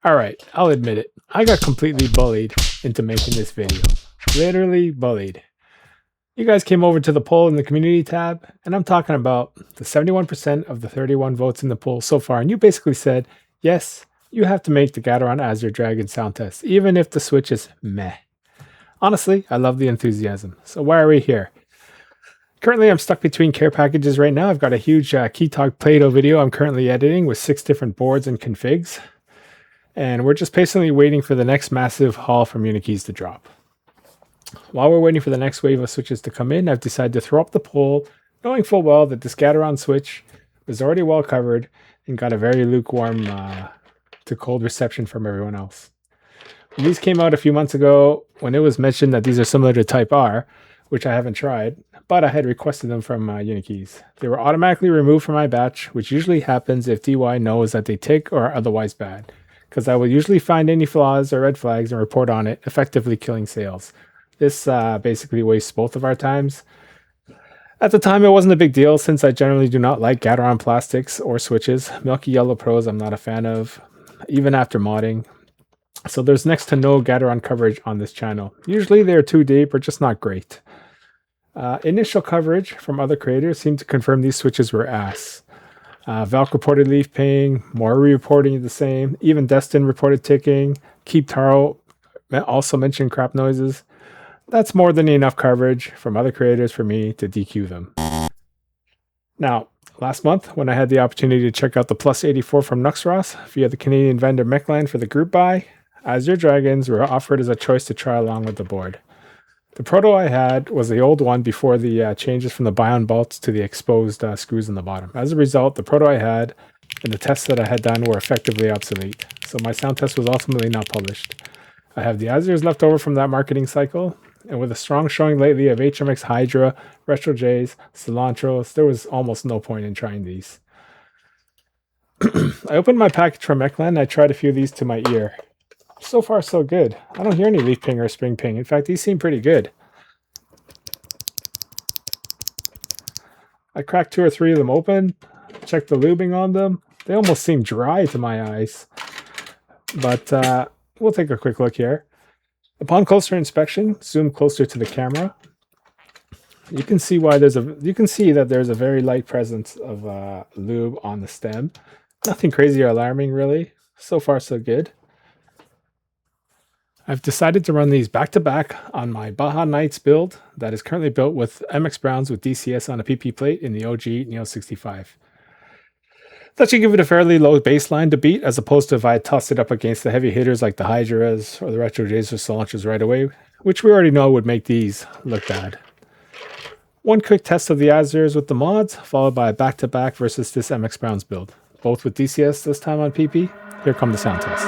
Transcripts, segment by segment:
Alright, I'll admit it. I got completely bullied into making this video. Literally bullied. You guys came over to the poll in the community tab, and I'm talking about the 71% of the 31 votes in the poll so far, and you basically said, yes, you have to make the Gateron Azure Dragon sound test, even if the Switch is meh. Honestly, I love the enthusiasm, so why are we here? Currently, I'm stuck between care packages right now. I've got a huge Keycaps Play-Doh video I'm currently editing with 6 different boards and configs. And we're just patiently waiting for the next massive haul from Unikey's to drop. While we're waiting for the next wave of switches to come in, I've decided to throw up the poll, knowing full well that this Gateron switch was already well covered and got a very lukewarm to cold reception from everyone else. When these came out a few months ago, when it was mentioned that these are similar to Type R, which I haven't tried, but I had requested them from Unikey's. They were automatically removed from my batch, which usually happens if DY knows that they tick or are otherwise bad, because I will usually find any flaws or red flags and report on it, effectively killing sales. This basically wastes both of our times. At the time, it wasn't a big deal since I generally do not like Gateron plastics or switches. Milky Yellow Pros I'm not a fan of, even after modding. So there's next to no Gateron coverage on this channel. Usually they're too deep or just not great. Initial coverage from other creators seemed to confirm these switches were ass. Valk reported leaf ping, Mori reporting the same, even Destin reported ticking, Keep Taro also mentioned crap noises. That's more than enough coverage from other creators for me to DQ them. Now, last month, when I had the opportunity to check out the Plus 84 from Nuxross via the Canadian vendor Mechland for the group buy, Azure Dragons were offered as a choice to try along with the board. The proto I had was the old one before the changes from the bion bolts to the exposed screws in the bottom. As a result, the proto I had and the tests that I had done were effectively obsolete, so my sound test was ultimately not published. I have the Azures left over from that marketing cycle, and with a strong showing lately of HMX Hydra, Retro J's, Cilantros, there was almost no point in trying these. I opened my package from Mechland and I tried a few of these to my ear. So far, so good. I don't hear any leaf ping or spring ping. In fact, these seem pretty good. I cracked 2 or 3 of them open, checked the lubing on them. They almost seem dry to my eyes. But we'll take a quick look here. Upon closer inspection, zoom closer to the camera. You can see that there's a very light presence of lube on the stem. Nothing crazy or alarming, really. So far, so good. I've decided to run these back-to-back on my Baja Knights build that is currently built with MX Browns with DCS on a PP plate in the OG Neo65. That should give it a fairly low baseline to beat, as opposed to if I had tossed it up against the heavy hitters like the Hydras or the Retro J's or Cilantros right away, which we already know would make these look bad. One quick test of the Azures with the mods, followed by a back-to-back versus this MX Browns build, both with DCS this time on PP. Here come the sound tests.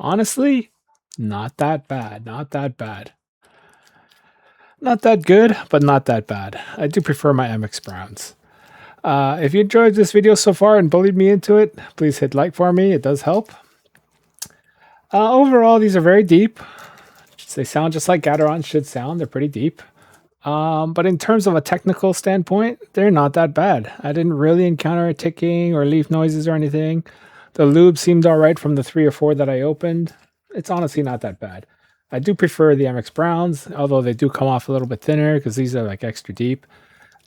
Honestly, not that bad. Not that bad. Not that good, but not that bad. I do prefer my MX Browns. If you enjoyed this video so far and bullied me into it, please hit like for me. It does help. Overall, these are very deep. They sound just like Gateron should sound. They're pretty deep. But in terms of a technical standpoint, they're not that bad. I didn't really encounter a ticking or leaf noises or anything. The lube seemed all right from the 3 or 4 that I opened. It's honestly not that bad. I do prefer the MX Browns, although they do come off a little bit thinner because these are like extra deep.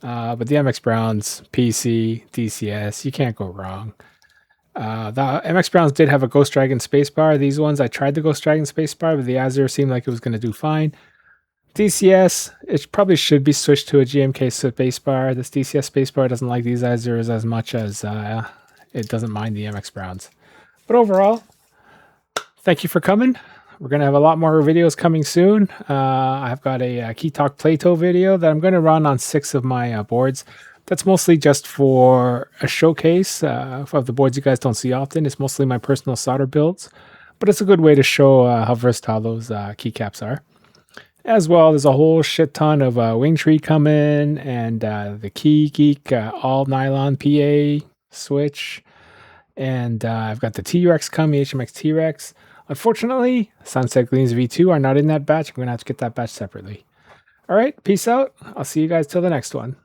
But the MX Browns, PC, DCS, you can't go wrong. The MX Browns did have a Ghost Dragon spacebar. These ones, I tried the Ghost Dragon spacebar, but the Azure seemed like it was going to do fine. DCS, it probably should be switched to a GMK spacebar. This DCS spacebar doesn't like these Azures as much as it doesn't mind the MX Browns. But overall, thank you for coming. We're going to have a lot more videos coming soon. I've got a Key Talk Plato video that I'm going to run on 6 of my boards. That's mostly just for a showcase of the boards you guys don't see often. It's mostly my personal solder builds, but it's a good way to show how versatile those keycaps are. As well, there's a whole shit ton of Wing Tree coming, and the Key Geek all nylon PA switch, and I've got the T-Rex coming, HMX T-Rex. Unfortunately, Sunset Gleams V2 are not in that batch. I'm going to have to get that batch separately. All right, peace out. I'll see you guys till the next one.